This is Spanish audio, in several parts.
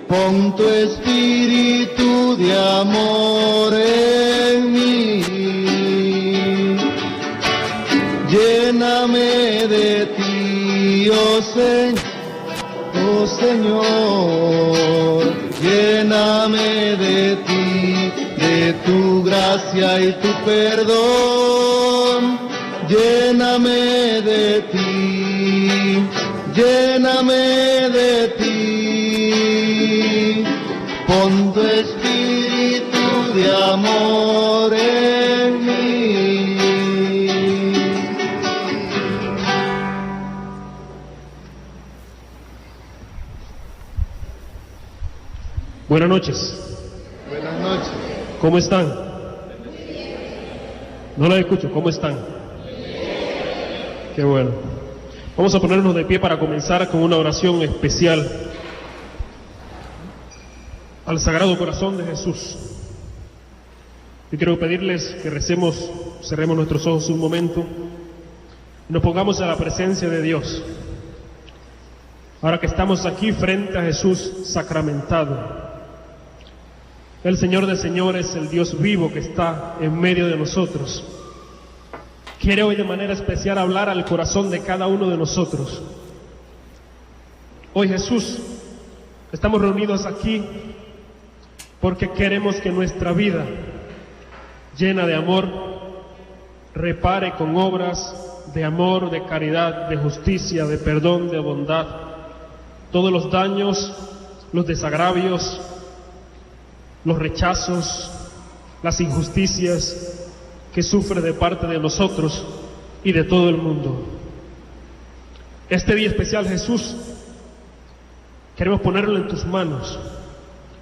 Pon tu espíritu de amor en mí. Lléname de ti, oh Señor. Lléname de ti, de tu gracia y tu perdón. Lléname de ti, lléname de ti. Pon tu espíritu de amor en mí. Buenas noches. Buenas noches. ¿Cómo están? No la escucho. ¿Cómo están? Qué bueno. Vamos a ponernos de pie para comenzar con una oración especial al Sagrado Corazón de Jesús. Y quiero pedirles que recemos, cerremos nuestros ojos un momento y nos pongamos a la presencia de Dios. Ahora que estamos aquí frente a Jesús sacramentado, el Señor de señores, el Dios vivo que está en medio de nosotros, quiere hoy de manera especial hablar al corazón de cada uno de nosotros. Hoy, Jesús, estamos reunidos aquí porque queremos que nuestra vida, llena de amor, repare con obras de amor, de caridad, de justicia, de perdón, de bondad, todos los daños, los desagravios, los rechazos, las injusticias que sufre de parte de nosotros y de todo el mundo. Este día especial, Jesús, queremos ponerlo en tus manos.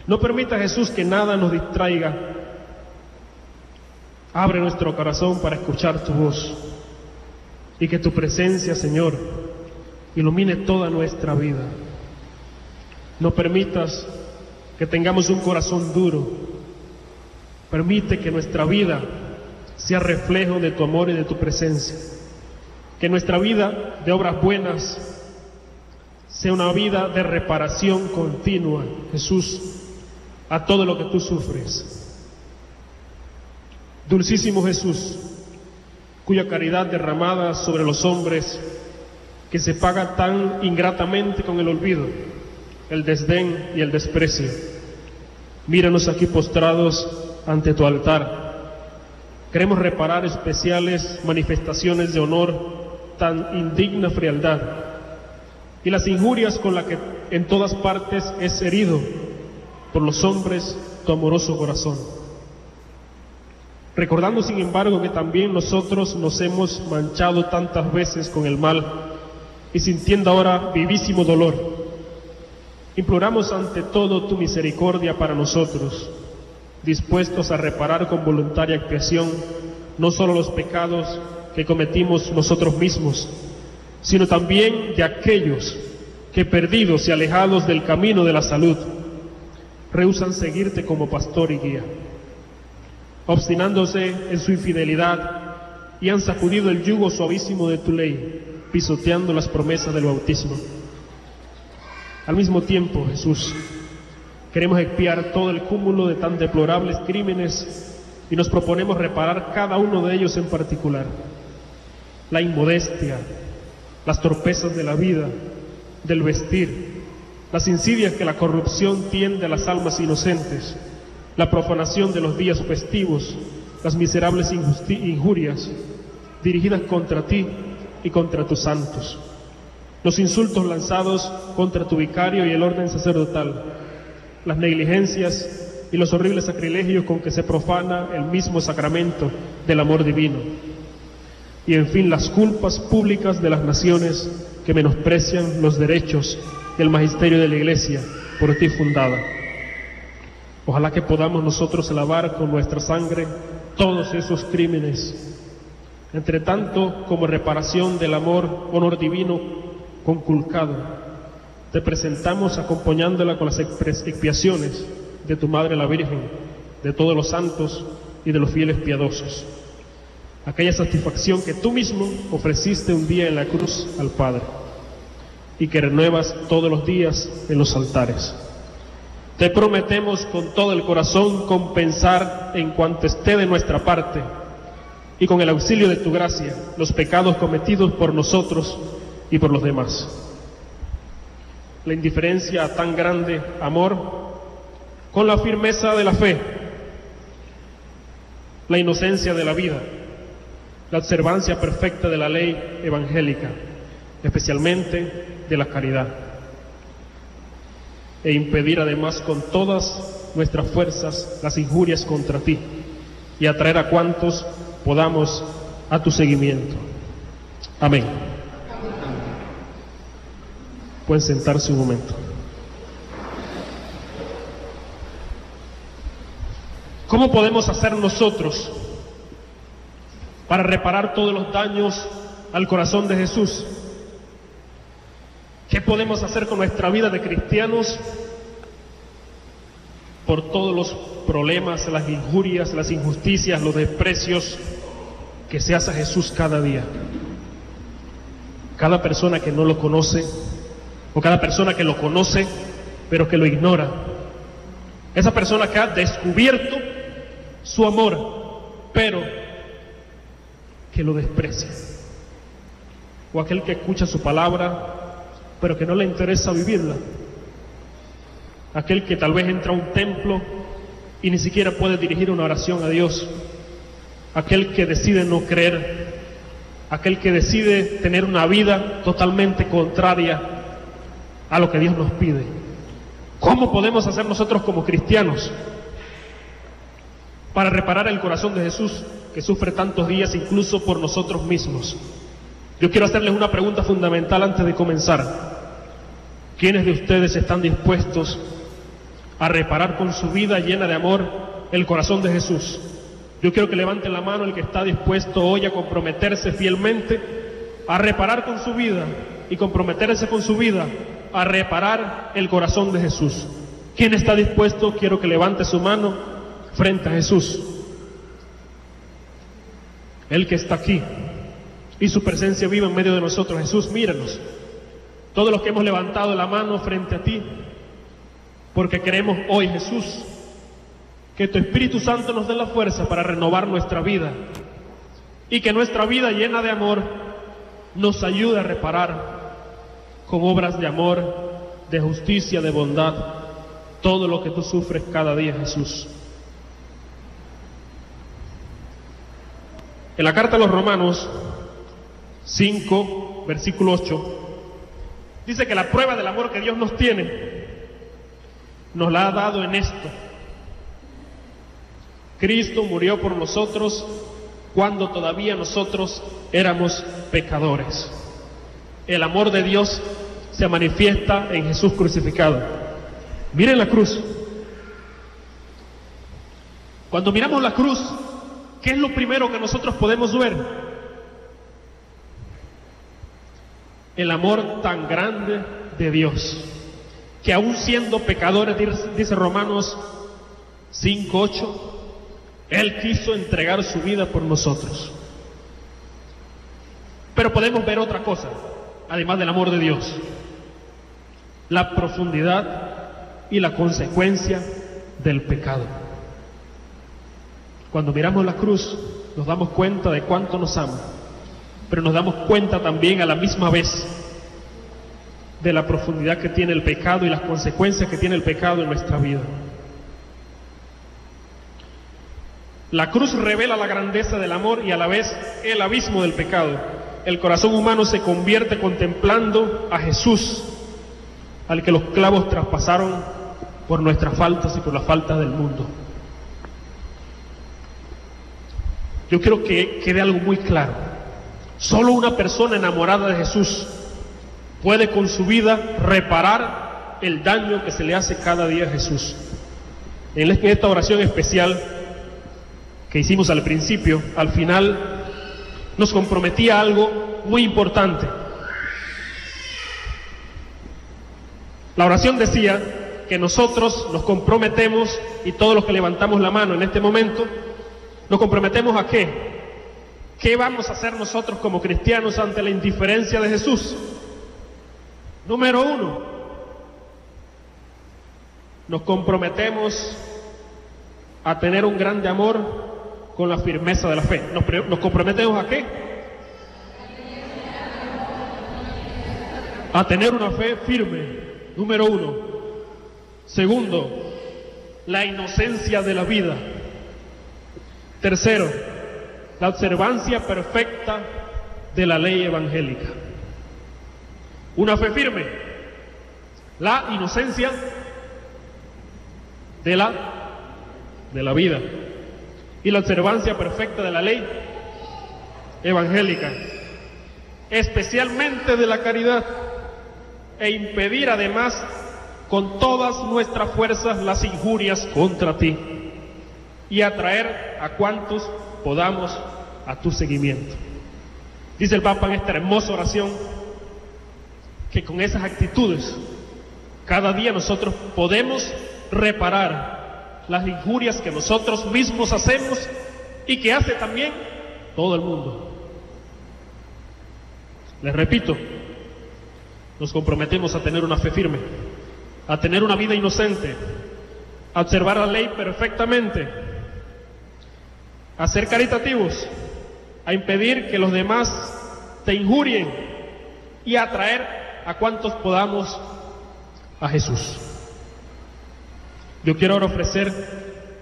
No permita, Jesús, que nada nos distraiga. Abre nuestro corazón para escuchar tu voz y que tu presencia, Señor, ilumine toda nuestra vida. No permitas que tengamos un corazón duro. Permite que nuestra vida sea reflejo de tu amor y de tu presencia. Que nuestra vida de obras buenas sea una vida de reparación continua, Jesús, a todo lo que tú sufres. Dulcísimo Jesús, cuya caridad derramada sobre los hombres, que se paga tan ingratamente con el olvido, el desdén y el desprecio. Míranos aquí postrados ante tu altar. Queremos reparar especiales manifestaciones de honor, tan indigna frialdad, y las injurias con las que en todas partes es herido por los hombres tu amoroso corazón. Recordando, sin embargo, que también nosotros nos hemos manchado tantas veces con el mal, y sintiendo ahora vivísimo dolor, imploramos ante todo tu misericordia para nosotros, dispuestos a reparar con voluntaria expiación no solo los pecados que cometimos nosotros mismos, sino también de aquellos que, perdidos y alejados del camino de la salud, rehúsan seguirte como pastor y guía, obstinándose en su infidelidad, y han sacudido el yugo suavísimo de tu ley, pisoteando las promesas del bautismo. Al mismo tiempo, Jesús, queremos expiar todo el cúmulo de tan deplorables crímenes y nos proponemos reparar cada uno de ellos en particular. La inmodestia, las torpezas de la vida, del vestir, las insidias que la corrupción tiende a las almas inocentes, la profanación de los días festivos, las miserables injurias dirigidas contra ti y contra tus santos, los insultos lanzados contra tu vicario y el orden sacerdotal, las negligencias y los horribles sacrilegios con que se profana el mismo sacramento del amor divino, y en fin las culpas públicas de las naciones que menosprecian los derechos del magisterio de la Iglesia por ti fundada. Ojalá que podamos nosotros lavar con nuestra sangre todos esos crímenes, entre tanto como reparación del honor divino conculcado. Te presentamos acompañándola con las expiaciones de tu Madre la Virgen, de todos los santos y de los fieles piadosos. Aquella satisfacción que tú mismo ofreciste un día en la cruz al Padre y que renuevas todos los días en los altares. Te prometemos con todo el corazón compensar en cuanto esté de nuestra parte y con el auxilio de tu gracia los pecados cometidos por nosotros y por los demás. La indiferencia a tan grande amor, con la firmeza de la fe, la inocencia de la vida, la observancia perfecta de la ley evangélica, especialmente de la caridad, e impedir además con todas nuestras fuerzas las injurias contra ti y atraer a cuantos podamos a tu seguimiento. Amén. Pueden sentarse un momento. ¿Cómo podemos hacer nosotros para reparar todos los daños al corazón de Jesús? ¿Qué podemos hacer con nuestra vida de cristianos por todos los problemas, las injurias, las injusticias, los desprecios que se hace a Jesús cada día? Cada persona que no lo conoce, o cada persona que lo conoce pero que lo ignora, esa persona que ha descubierto su amor pero que lo desprecia, o aquel que escucha su palabra pero que no le interesa vivirla, aquel que tal vez entra a un templo y ni siquiera puede dirigir una oración a Dios, aquel que decide no creer, aquel que decide tener una vida totalmente contraria a lo que Dios nos pide. ¿Cómo podemos hacer nosotros como cristianos para reparar el corazón de Jesús que sufre tantos días incluso por nosotros mismos? Yo quiero hacerles una pregunta fundamental antes de comenzar. ¿Quiénes de ustedes están dispuestos a reparar con su vida llena de amor el corazón de Jesús? Yo quiero que levanten la mano el que está dispuesto hoy a comprometerse fielmente a reparar con su vida y comprometerse con su vida a reparar el corazón de Jesús. ¿Quién está dispuesto? Quiero que levante su mano frente a Jesús. Él que está aquí y su presencia viva en medio de nosotros. Jesús, míranos. Todos los que hemos levantado la mano frente a ti, porque queremos hoy, Jesús, que tu Espíritu Santo nos dé la fuerza para renovar nuestra vida y que nuestra vida llena de amor nos ayude a reparar con obras de amor, de justicia, de bondad, todo lo que tú sufres cada día, Jesús. En la carta a los Romanos 5, versículo 8, dice que la prueba del amor que Dios nos tiene, nos la ha dado en esto: Cristo murió por nosotros cuando todavía nosotros éramos pecadores. El amor de Dios se manifiesta en Jesús crucificado. Miren la cruz. Cuando miramos la cruz, ¿qué es lo primero que nosotros podemos ver? El amor tan grande de Dios, que aún siendo pecadores, dice Romanos 5:8, Él quiso entregar su vida por nosotros. Pero podemos ver otra cosa, además del amor de Dios: la profundidad y la consecuencia del pecado. Cuando miramos la cruz, nos damos cuenta de cuánto nos ama, pero nos damos cuenta también a la misma vez de la profundidad que tiene el pecado y las consecuencias que tiene el pecado en nuestra vida. La cruz revela la grandeza del amor y a la vez el abismo del pecado. El corazón humano se convierte contemplando a Jesús, al que los clavos traspasaron por nuestras faltas y por las faltas del mundo. Yo quiero que quede algo muy claro: solo una persona enamorada de Jesús puede con su vida reparar el daño que se le hace cada día a Jesús. En esta oración especial que hicimos al principio, al final nos comprometía algo muy importante. La oración decía que nosotros nos comprometemos, y todos los que levantamos la mano en este momento, nos comprometemos a ¿qué? ¿Qué vamos a hacer nosotros como cristianos ante la indiferencia de Jesús? Número 1, nos comprometemos a tener un grande amor con la firmeza de la fe. ¿Nos comprometemos a qué? A tener una fe firme, número 1. Segundo, la inocencia de la vida. Tercero, la observancia perfecta de la ley evangélica. Una fe firme, la inocencia de la vida y la observancia perfecta de la ley evangélica, especialmente de la caridad, e impedir además con todas nuestras fuerzas las injurias contra ti y atraer a cuantos podamos a tu seguimiento. Dice el Papa en esta hermosa oración que con esas actitudes cada día nosotros podemos reparar las injurias que nosotros mismos hacemos y que hace también todo el mundo. Les repito, nos comprometemos a tener una fe firme, a tener una vida inocente, a observar la ley perfectamente, a ser caritativos, a impedir que los demás te injurien y a atraer a cuantos podamos a Jesús. Yo quiero ahora ofrecer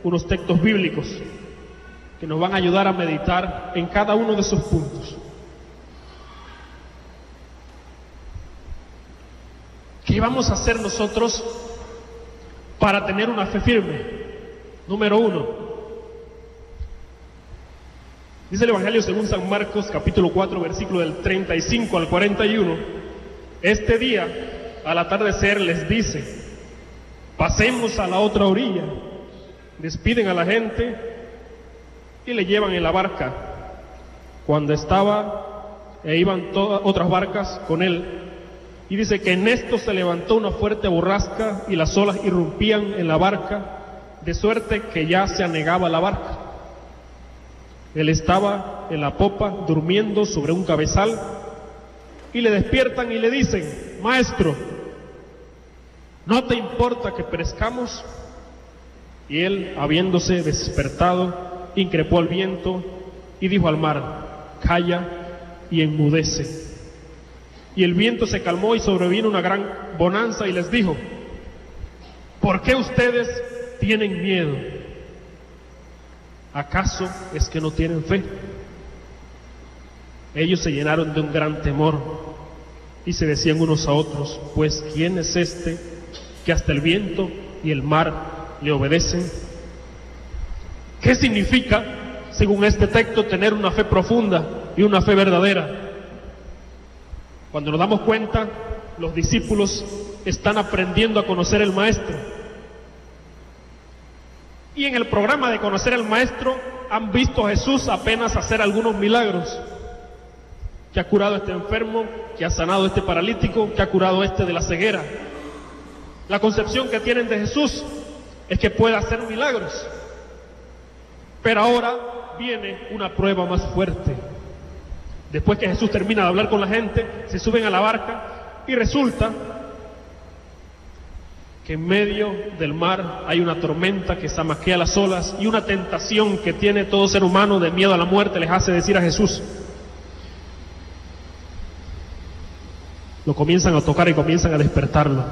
unos textos bíblicos que nos van a ayudar a meditar en cada uno de esos puntos. ¿Qué vamos a hacer nosotros para tener una fe firme? Número 1. Dice el Evangelio según San Marcos, capítulo 4, versículo del 35 al 41. Este día, al atardecer, les dice: pasemos a la otra orilla. Despiden a la gente y le llevan en la barca. Cuando iban todas otras barcas con él. Y dice que en esto se levantó una fuerte borrasca y las olas irrumpían en la barca, de suerte que ya se anegaba la barca. Él estaba en la popa durmiendo sobre un cabezal y le despiertan y le dicen: Maestro, ¿no te importa que perezcamos? Y él, habiéndose despertado, increpó al viento y dijo al mar: calla y enmudece. Y el viento se calmó y sobrevino una gran bonanza y les dijo: ¿por qué ustedes tienen miedo? ¿Acaso es que no tienen fe? Ellos se llenaron de un gran temor y se decían unos a otros: pues ¿quién es este que hasta el viento y el mar le obedecen? ¿Qué significa, según este texto, tener una fe profunda y una fe verdadera? Cuando nos damos cuenta, los discípulos están aprendiendo a conocer al Maestro. Y en el programa de conocer al Maestro han visto a Jesús apenas hacer algunos milagros. Que ha curado a este enfermo, que ha sanado a este paralítico, que ha curado a este de la ceguera. La concepción que tienen de Jesús es que puede hacer milagros. Pero ahora viene una prueba más fuerte. Después que Jesús termina de hablar con la gente, se suben a la barca y resulta que en medio del mar hay una tormenta que zamaquea las olas y una tentación que tiene todo ser humano de miedo a la muerte les hace decir a Jesús. Lo comienzan a tocar y comienzan a despertarlo.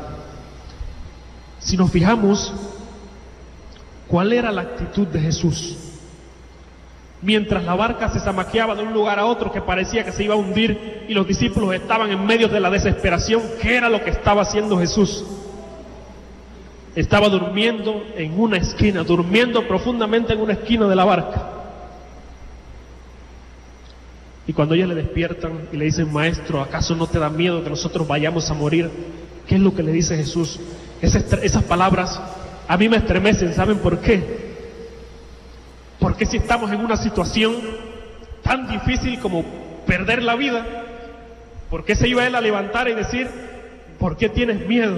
Si nos fijamos, ¿cuál era la actitud de Jesús? Mientras la barca se zamaqueaba de un lugar a otro que parecía que se iba a hundir y los discípulos estaban en medio de la desesperación, ¿qué era lo que estaba haciendo Jesús? Estaba durmiendo en una esquina, durmiendo profundamente en una esquina de la barca. Y cuando ellos le despiertan y le dicen: Maestro, ¿acaso no te da miedo que nosotros vayamos a morir? ¿Qué es lo que le dice Jesús? Esas palabras a mí me estremecen, ¿saben por qué? Porque si estamos en una situación tan difícil como perder la vida, ¿por qué se iba él a levantar y decir: ¿por qué tienes miedo?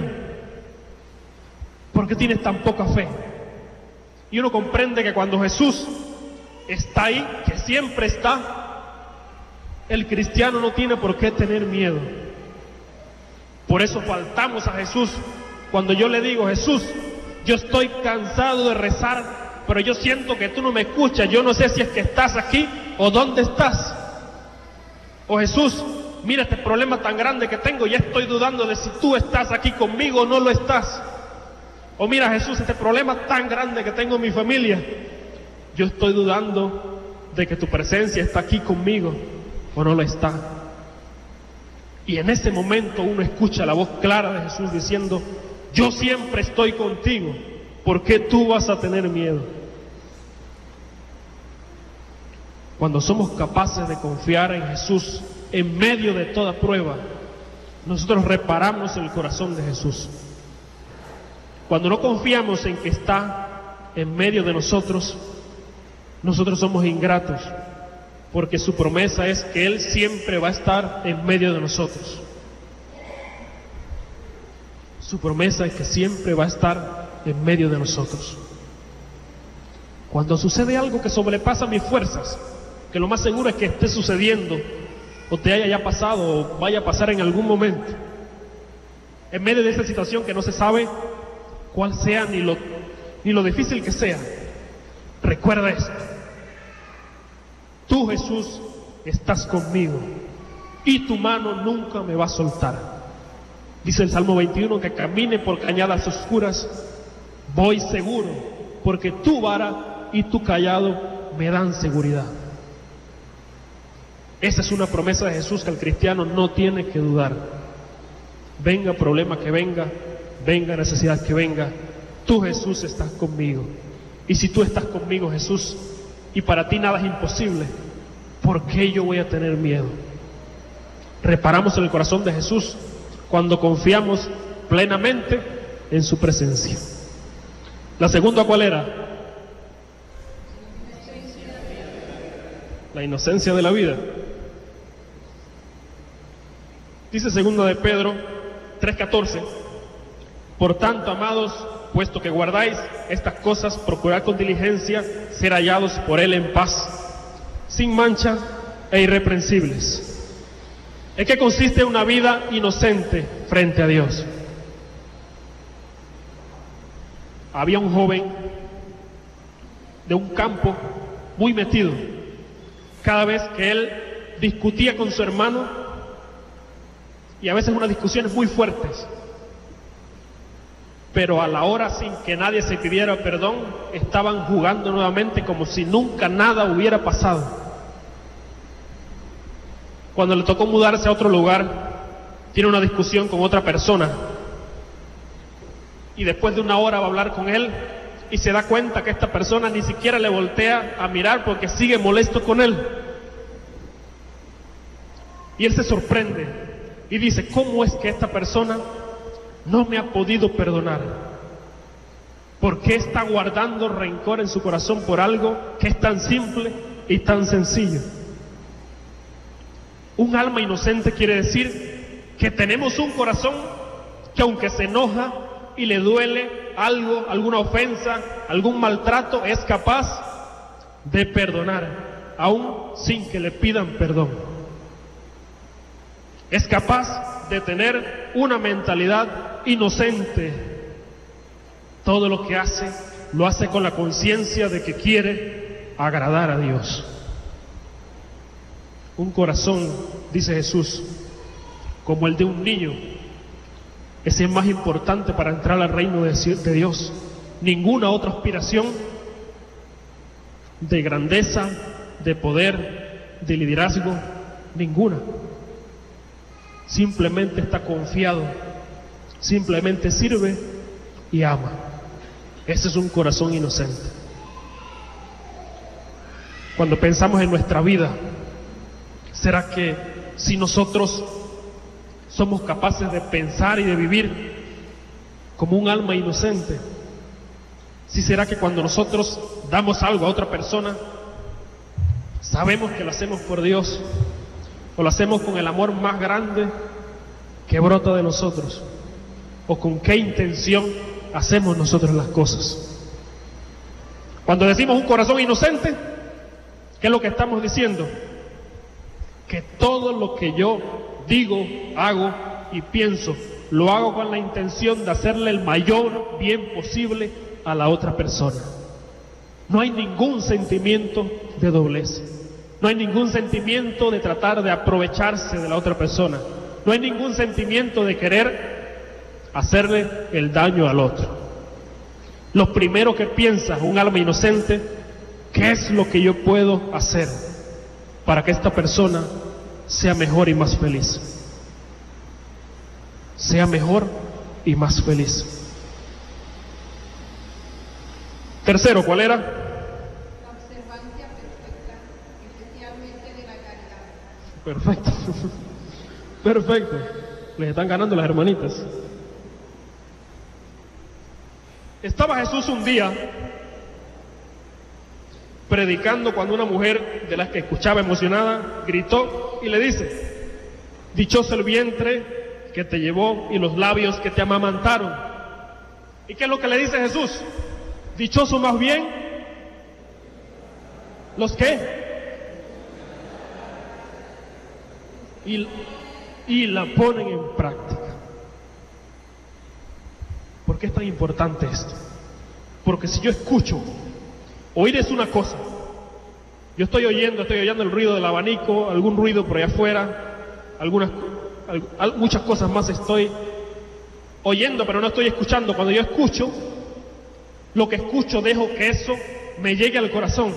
¿Por qué tienes tan poca fe? Y uno comprende que cuando Jesús está ahí, que siempre está, el cristiano no tiene por qué tener miedo. Por eso faltamos a Jesús. Cuando yo le digo: Jesús, yo estoy cansado de rezar, pero yo siento que tú no me escuchas, yo no sé si es que estás aquí o dónde estás. O Jesús, mira este problema tan grande que tengo, ya estoy dudando de si tú estás aquí conmigo o no lo estás. O mira Jesús, este problema tan grande que tengo en mi familia, yo estoy dudando de que tu presencia está aquí conmigo o no lo está. Y en ese momento uno escucha la voz clara de Jesús diciendo, yo siempre estoy contigo, ¿por qué tú vas a tener miedo? Cuando somos capaces de confiar en Jesús en medio de toda prueba, nosotros reparamos el corazón de Jesús. Cuando no confiamos en que está en medio de nosotros, nosotros somos ingratos, porque su promesa es que Él siempre va a estar en medio de nosotros. Su promesa es que siempre va a estar en medio de nosotros. Cuando sucede algo que sobrepasa mis fuerzas, que lo más seguro es que esté sucediendo, o te haya ya pasado, o vaya a pasar en algún momento, en medio de esa situación que no se sabe cuál sea ni lo difícil que sea, recuerda esto: tú, Jesús, estás conmigo y tu mano nunca me va a soltar. Dice el Salmo 21 que camine por cañadas oscuras, voy seguro, porque tu vara y tu cayado me dan seguridad. Esa es una promesa de Jesús que el cristiano no tiene que dudar. Venga problema que venga, venga necesidad que venga, tú, Jesús, estás conmigo. Y si tú estás conmigo, Jesús, y para ti nada es imposible, ¿por qué yo voy a tener miedo? Reparamos el corazón de Jesús cuando confiamos plenamente en su presencia. La segunda, ¿cuál era? La inocencia de la vida. Dice segunda de Pedro 3:14, por tanto, amados, puesto que guardáis estas cosas, procurad con diligencia ser hallados por Él en paz, sin mancha e irreprensibles. ¿En qué consiste una vida inocente frente a Dios? Había un joven de un campo muy metido. Cada vez que él discutía con su hermano, y a veces unas discusiones muy fuertes, pero a la hora, sin que nadie se pidiera perdón, estaban jugando nuevamente como si nunca nada hubiera pasado. Cuando le tocó mudarse a otro lugar, tiene una discusión con otra persona, y después de una hora va a hablar con él, y se da cuenta que esta persona ni siquiera le voltea a mirar porque sigue molesto con él. Y él se sorprende y dice, ¿cómo es que esta persona no me ha podido perdonar? ¿Por qué está guardando rencor en su corazón por algo que es tan simple y tan sencillo? Un alma inocente quiere decir que tenemos un corazón que, aunque se enoja y le duele algo, alguna ofensa, algún maltrato, es capaz de perdonar, aún sin que le pidan perdón. Es capaz de tener una mentalidad inocente. Todo lo que hace, lo hace con la conciencia de que quiere agradar a Dios. Un corazón, dice Jesús, como el de un niño, es el más importante para entrar al reino de Dios. Ninguna otra aspiración de grandeza, de poder, de liderazgo, ninguna. Simplemente está confiado, simplemente sirve y ama. Ese es un corazón inocente. Cuando pensamos en nuestra vida, ¿será que si nosotros somos capaces de pensar y de vivir como un alma inocente? ¿Sí será que cuando nosotros damos algo a otra persona, sabemos que lo hacemos por Dios, o lo hacemos con el amor más grande que brota de nosotros, o con qué intención hacemos nosotros las cosas? Cuando decimos un corazón inocente, ¿qué es lo que estamos diciendo? Que todo lo que yo digo, hago y pienso, lo hago con la intención de hacerle el mayor bien posible a la otra persona. No hay ningún sentimiento de doblez. No hay ningún sentimiento de tratar de aprovecharse de la otra persona. No hay ningún sentimiento de querer hacerle el daño al otro. Lo primero que piensa un alma inocente, ¿qué es lo que yo puedo hacer para que esta persona sea mejor y más feliz? Sea mejor y más feliz. Tercero, ¿cuál era? La observancia perfecta, especialmente de la caridad. Perfecto. Perfecto. Les están ganando las hermanitas. Estaba Jesús un día predicando cuando una mujer de las que escuchaba emocionada gritó y le dice: dichoso el vientre que te llevó y los labios que te amamantaron. ¿Y qué es lo que le dice Jesús? Dichoso más bien los que y la ponen en práctica. ¿Por qué es tan importante esto? Porque si yo escucho, oír es una cosa. Yo estoy oyendo el ruido del abanico, algún ruido por allá afuera, muchas cosas más estoy oyendo, pero no estoy escuchando. Cuando yo escucho, lo que escucho dejo que eso me llegue al corazón.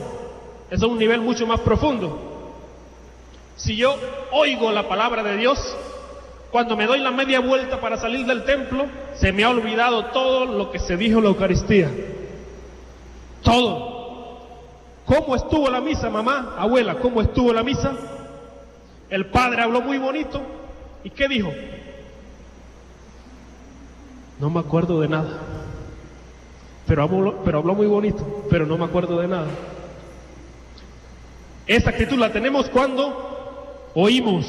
Eso es un nivel mucho más profundo. Si yo oigo la palabra de Dios, cuando me doy la media vuelta para salir del templo, se me ha olvidado todo lo que se dijo en la Eucaristía. Todo. ¿Cómo estuvo la misa, mamá, abuela? ¿Cómo estuvo la misa? El padre habló muy bonito. ¿Y qué dijo? No me acuerdo de nada. Pero habló muy bonito, pero no me acuerdo de nada. Esa actitud la tenemos cuando oímos.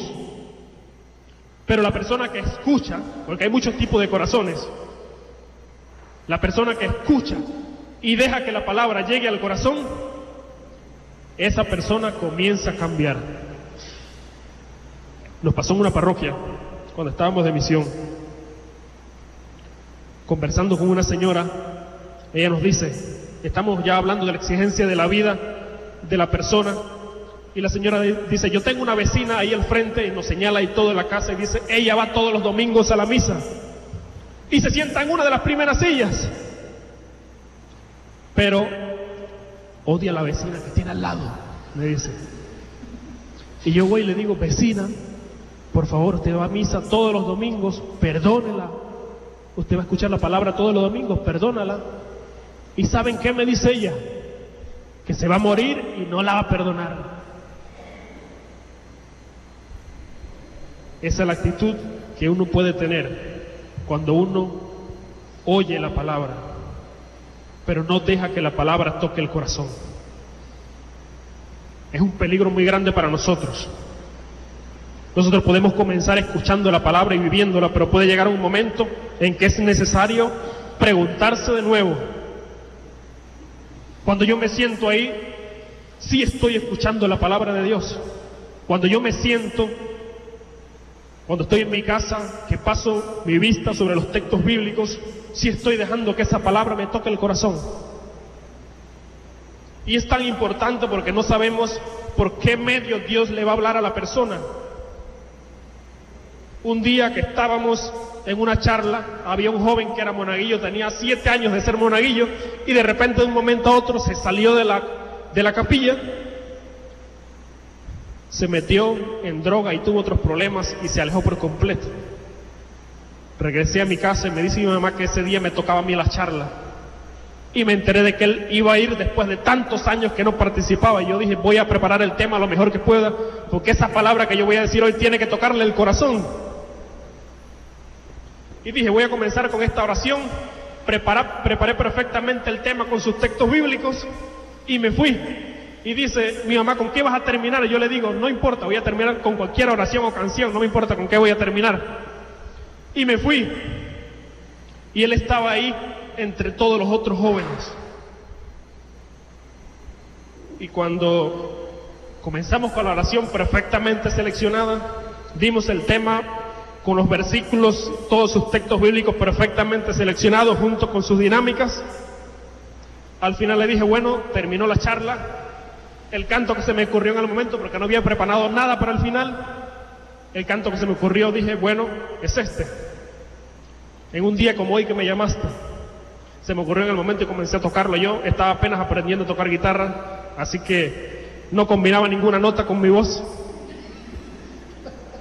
Pero la persona que escucha, porque hay muchos tipos de corazones, la persona que escucha y deja que la palabra llegue al corazón, esa persona comienza a cambiar. Nos pasó en una parroquia, cuando estábamos de misión, conversando con una señora. Ella nos dice, estamos ya hablando de la exigencia de la vida de la persona, y la señora dice, yo tengo una vecina ahí al frente, y nos señala ahí todo en la casa, y dice, ella va todos los domingos a la misa, y se sienta en una de las primeras sillas, pero odia a la vecina que tiene al lado, me dice. Y yo voy y le digo, vecina, por favor, usted va a misa todos los domingos, perdónela, usted va a escuchar la palabra todos los domingos, perdónala. ¿Y saben qué me dice ella? Que se va a morir y no la va a perdonar. Esa es la actitud que uno puede tener cuando uno oye la palabra, pero no deja que la palabra toque el corazón. Es un peligro muy grande para nosotros. Nosotros podemos comenzar escuchando la palabra y viviéndola, pero puede llegar un momento en que es necesario preguntarse de nuevo. Cuando yo me siento ahí, sí estoy escuchando la palabra de Dios. Cuando yo me siento, cuando estoy en mi casa, que paso mi vista sobre los textos bíblicos, sí estoy dejando que esa palabra me toque el corazón. Y es tan importante porque no sabemos por qué medio Dios le va a hablar a la persona. Un día que estábamos en una charla, había un joven que era monaguillo, tenía 7 años de ser monaguillo, y de repente de un momento a otro se salió de la capilla, se metió en droga y tuvo otros problemas y se alejó por completo. Regresé a mi casa y me dice mi mamá que ese día me tocaba a mí la charla, y me enteré de que él iba a ir después de tantos años que no participaba. Y yo dije, voy a preparar el tema lo mejor que pueda, porque esa palabra que yo voy a decir hoy tiene que tocarle el corazón. Y dije, voy a comenzar con esta oración. Preparé perfectamente el tema con sus textos bíblicos y me fui. Y dice mi mamá, ¿con qué vas a terminar? Y yo le digo, no importa, voy a terminar con cualquier oración o canción, no me importa con qué voy a terminar. Y me fui. Y él estaba ahí entre todos los otros jóvenes. Y cuando comenzamos con la oración perfectamente seleccionada, dimos el tema con los versículos, todos sus textos bíblicos perfectamente seleccionados junto con sus dinámicas. Al final le dije, bueno, terminó la charla, el canto que se me ocurrió en el momento, porque no había preparado nada para el final, el canto que se me ocurrió, dije, bueno, es este. En un día como hoy que me llamaste, se me ocurrió en el momento y comencé a tocarlo yo, estaba apenas aprendiendo a tocar guitarra, así que no combinaba ninguna nota con mi voz,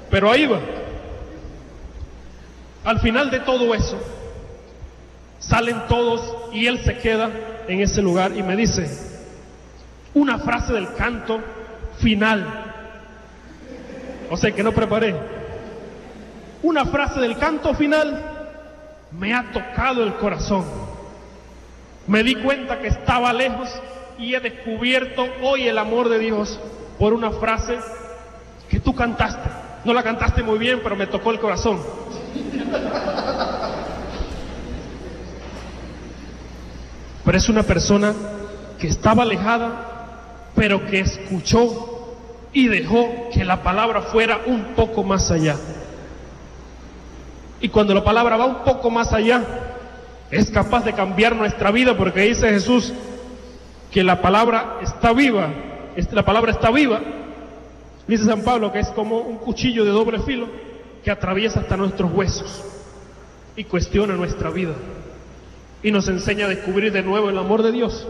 pero ahí va. Al final de todo eso, salen todos y él se queda en ese lugar y me dice una frase del canto final. O sea que no preparé. Una frase del canto final me ha tocado el corazón. Me di cuenta que estaba lejos y he descubierto hoy el amor de Dios por una frase que tú cantaste. No la cantaste muy bien, pero me tocó el corazón. Pero es una persona que estaba alejada, pero que escuchó y dejó que la palabra fuera un poco más allá. Y cuando la palabra va un poco más allá, es capaz de cambiar nuestra vida, porque dice Jesús que la palabra está viva. La palabra está viva. Dice San Pablo que es como un cuchillo de doble filo que atraviesa hasta nuestros huesos y cuestiona nuestra vida y nos enseña a descubrir de nuevo el amor de Dios.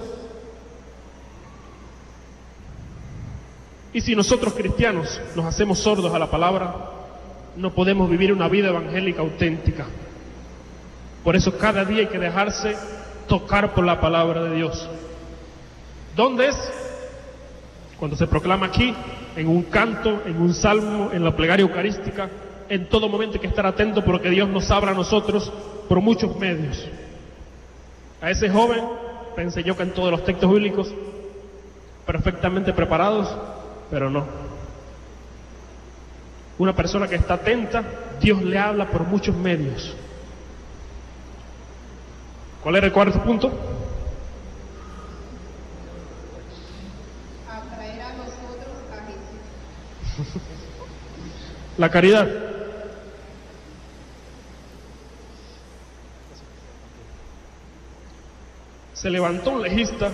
Y si nosotros cristianos nos hacemos sordos a la palabra, no podemos vivir una vida evangélica auténtica. Por eso cada día hay que dejarse tocar por la palabra de Dios. ¿Dónde es? Cuando se proclama aquí, en un canto, en un salmo, en la plegaria eucarística. En todo momento hay que estar atento porque Dios nos habla a nosotros por muchos medios. A ese joven pensé yo que en todos los textos bíblicos perfectamente preparados, pero no. Una persona que está atenta, Dios le habla por muchos medios. ¿Cuál era el cuarto punto? Atraer a nosotros a Jesús. La caridad. Se levantó un legista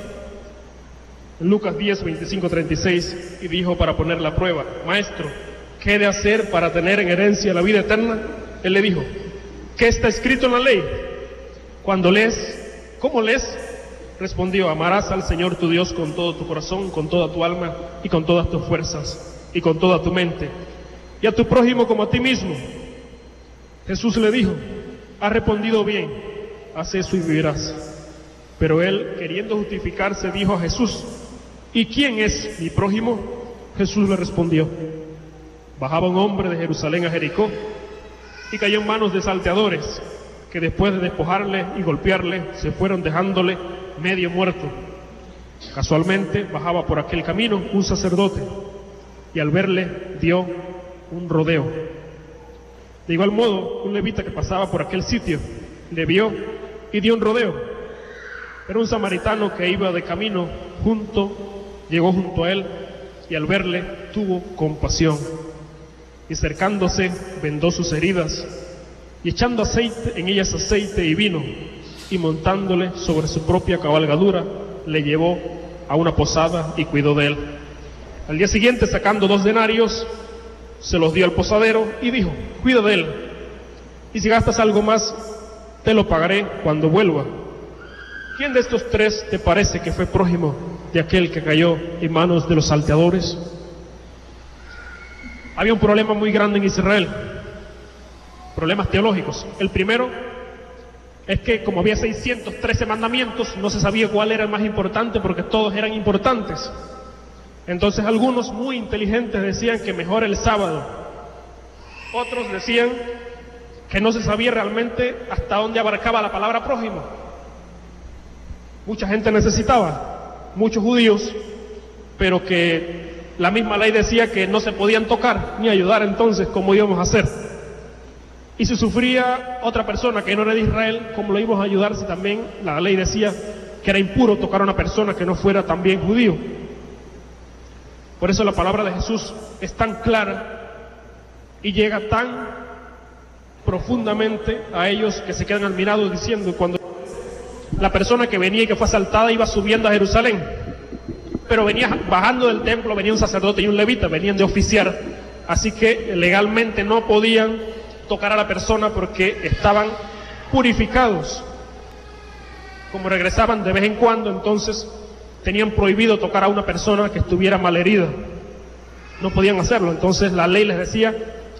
en Lucas 10, 25, 36 y dijo para poner la prueba: Maestro, ¿qué he de hacer para tener en herencia la vida eterna? Él le dijo: ¿qué está escrito en la ley? Cuando lees, ¿cómo lees? Respondió: amarás al Señor tu Dios con todo tu corazón, con toda tu alma y con todas tus fuerzas y con toda tu mente, y a tu prójimo como a ti mismo. Jesús le dijo: has respondido bien, haz eso y vivirás. Pero él, queriendo justificarse, dijo a Jesús: ¿y quién es mi prójimo? Jesús le respondió: bajaba un hombre de Jerusalén a Jericó y cayó en manos de salteadores, que después de despojarle y golpearle, se fueron dejándole medio muerto. Casualmente bajaba por aquel camino un sacerdote y al verle dio un rodeo. De igual modo, un levita que pasaba por aquel sitio le vio y dio un rodeo. Pero un samaritano que iba de camino llegó junto a él y al verle tuvo compasión. Y acercándose vendó sus heridas y echando en ellas aceite y vino y montándole sobre su propia cabalgadura le llevó a una posada y cuidó de él. Al día siguiente, sacando 2 denarios, se los dio al posadero y dijo: cuida de él, y si gastas algo más te lo pagaré cuando vuelva. ¿Quién de estos 3 te parece que fue prójimo de aquel que cayó en manos de los salteadores? Había un problema muy grande en Israel, problemas teológicos. El primero es que como había 613 mandamientos, no se sabía cuál era el más importante porque todos eran importantes. Entonces algunos muy inteligentes decían que mejor el sábado. Otros decían que no se sabía realmente hasta dónde abarcaba la palabra prójimo. Mucha gente necesitaba, muchos judíos, pero que la misma ley decía que no se podían tocar ni ayudar. Entonces, ¿cómo íbamos a hacer? Y si sufría otra persona que no era de Israel, ¿cómo lo íbamos a ayudar si también la ley decía que era impuro tocar a una persona que no fuera también judío? Por eso la palabra de Jesús es tan clara y llega tan profundamente a ellos que se quedan admirados diciendo: cuando La persona que venía y que fue asaltada iba subiendo a Jerusalén, pero venía bajando del templo, venía un sacerdote y un levita, venían de oficiar, así que legalmente no podían tocar a la persona porque estaban purificados. Como regresaban de vez en cuando, entonces tenían prohibido tocar a una persona que estuviera malherida. No podían hacerlo, entonces la ley les decía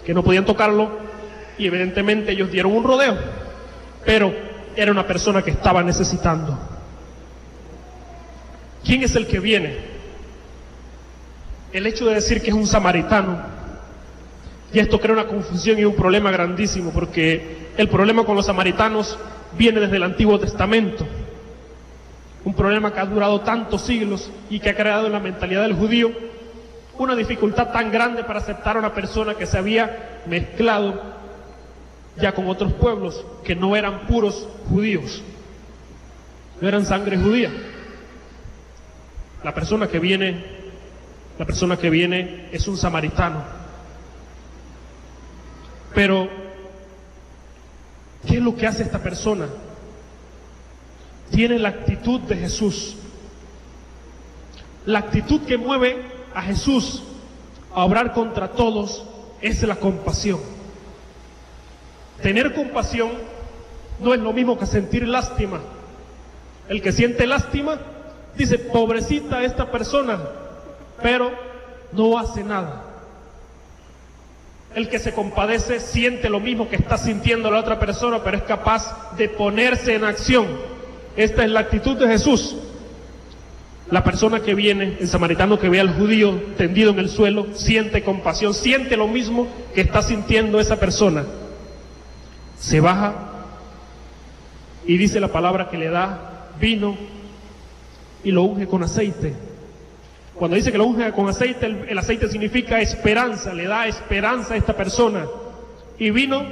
que no podían tocarlo y evidentemente ellos dieron un rodeo, pero era una persona que estaba necesitando. ¿Quién es el que viene? El hecho de decir que es un samaritano, y esto crea una confusión y un problema grandísimo, porque el problema con los samaritanos viene desde el Antiguo Testamento, un problema que ha durado tantos siglos y que ha creado en la mentalidad del judío una dificultad tan grande para aceptar a una persona que se había mezclado ya con otros pueblos que no eran puros judíos, no eran sangre judía. La persona que viene es un samaritano. Pero, ¿qué es lo que hace esta persona? Tiene la actitud de Jesús. La actitud que mueve a Jesús a obrar contra todos es la compasión. Tener compasión no es lo mismo que sentir lástima. El que siente lástima dice, pobrecita esta persona, pero no hace nada. El que se compadece siente lo mismo que está sintiendo la otra persona, pero es capaz de ponerse en acción. Esta es la actitud de Jesús. La persona que viene, el samaritano que ve al judío tendido en el suelo, siente compasión, siente lo mismo que está sintiendo esa persona. Se baja y dice la palabra que le da vino y lo unge con aceite. Cuando dice que lo unge con aceite, el aceite significa esperanza, le da esperanza a esta persona. Y vino,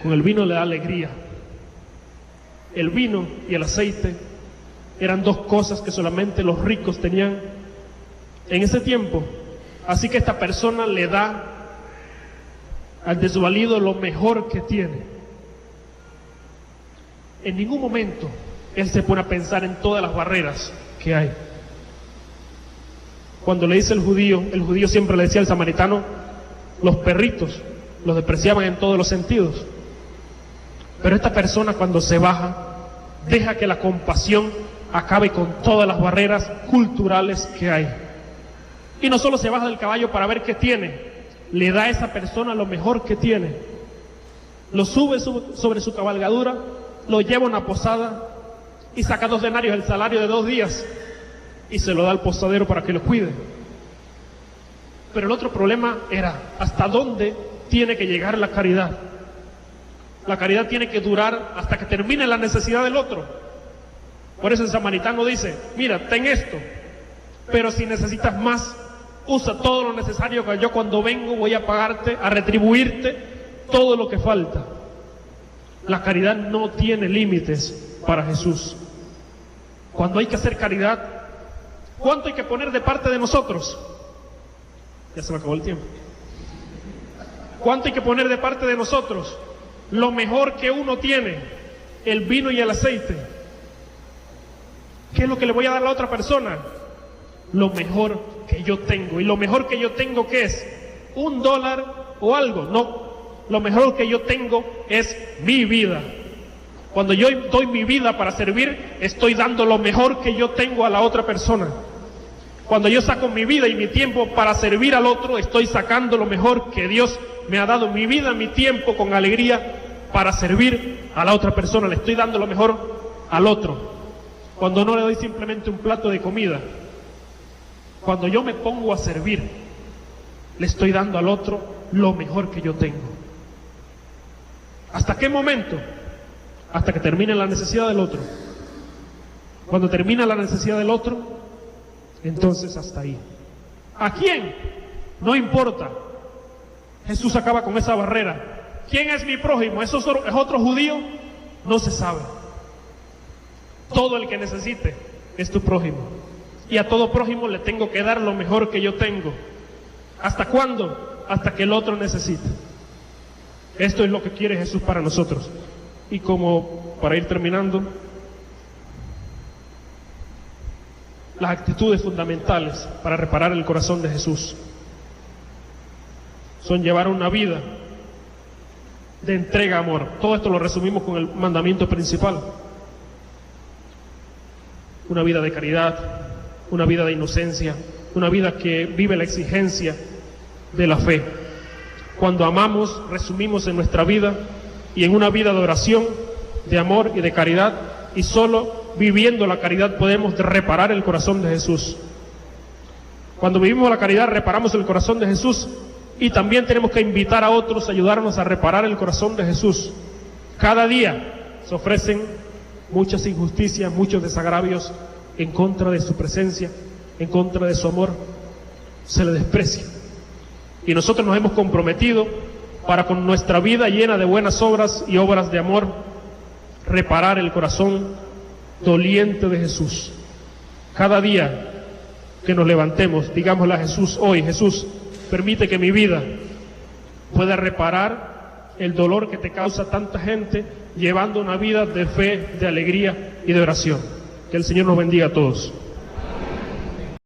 con el vino le da alegría. El vino y el aceite eran dos cosas que solamente los ricos tenían en ese tiempo. Así que esta persona le da al desvalido lo mejor que tiene. En ningún momento él se pone a pensar en todas las barreras que hay. Cuando le dice el judío siempre le decía al samaritano, los perritos, los despreciaban en todos los sentidos. Pero esta persona cuando se baja, deja que la compasión acabe con todas las barreras culturales que hay. Y no solo se baja del caballo para ver qué tiene, le da a esa persona lo mejor que tiene. Lo sube sobre su cabalgadura, lo lleva a una posada y saca 2 denarios, el salario de 2 días, y se lo da al posadero para que lo cuide. Pero el otro problema era, ¿hasta dónde tiene que llegar la caridad? La caridad tiene que durar hasta que termine la necesidad del otro. Por eso el samaritano dice, mira, ten esto, pero si necesitas más, usa todo lo necesario, que yo cuando vengo voy a pagarte, a retribuirte todo lo que falta. La caridad no tiene límites para Jesús. Cuando hay que hacer caridad, ¿cuánto hay que poner de parte de nosotros? Ya se me acabó el tiempo. ¿Cuánto hay que poner de parte de nosotros? Lo mejor que uno tiene, el vino y el aceite. ¿Qué es lo que le voy a dar a la otra persona? Lo mejor que yo tengo. ¿Y lo mejor que yo tengo qué es? $1 o algo. No, lo mejor que yo tengo es mi vida. Cuando yo doy mi vida para servir, estoy dando lo mejor que yo tengo a la otra persona. Cuando yo saco mi vida y mi tiempo para servir al otro, estoy sacando lo mejor que Dios me ha dado, mi vida, mi tiempo, con alegría, para servir a la otra persona. Le estoy dando lo mejor al otro. Cuando no le doy simplemente un plato de comida, cuando yo me pongo a servir, le estoy dando al otro lo mejor que yo tengo. ¿Hasta qué momento? Hasta que termine la necesidad del otro. Cuando termina la necesidad del otro, entonces hasta ahí. ¿A quién? No importa. Jesús acaba con esa barrera. ¿Quién es mi prójimo? ¿Es otro judío? No se sabe. Todo el que necesite es tu prójimo. Y a todo prójimo le tengo que dar lo mejor que yo tengo. ¿Hasta cuándo? Hasta que el otro necesite. Esto es lo que quiere Jesús para nosotros. Y como para ir terminando, las actitudes fundamentales para reparar el corazón de Jesús son llevar una vida de entrega, amor. Todo esto lo resumimos con el mandamiento principal. Una vida de caridad, una vida de inocencia, una vida que vive la exigencia de la fe. Cuando amamos, resumimos en nuestra vida y en una vida de oración, de amor y de caridad, y solo viviendo la caridad podemos reparar el corazón de Jesús. Cuando vivimos la caridad reparamos el corazón de Jesús, y también tenemos que invitar a otros a ayudarnos a reparar el corazón de Jesús. Cada día se ofrecen muchas injusticias, muchos desagravios en contra de su presencia, en contra de su amor. Se le desprecia. Y nosotros nos hemos comprometido para, con nuestra vida llena de buenas obras y obras de amor, reparar el corazón doliente de Jesús. Cada día que nos levantemos, digámosle a Jesús hoy: Jesús, permite que mi vida pueda reparar el dolor que te causa tanta gente, llevando una vida de fe, de alegría y de oración. Que el Señor nos bendiga a todos.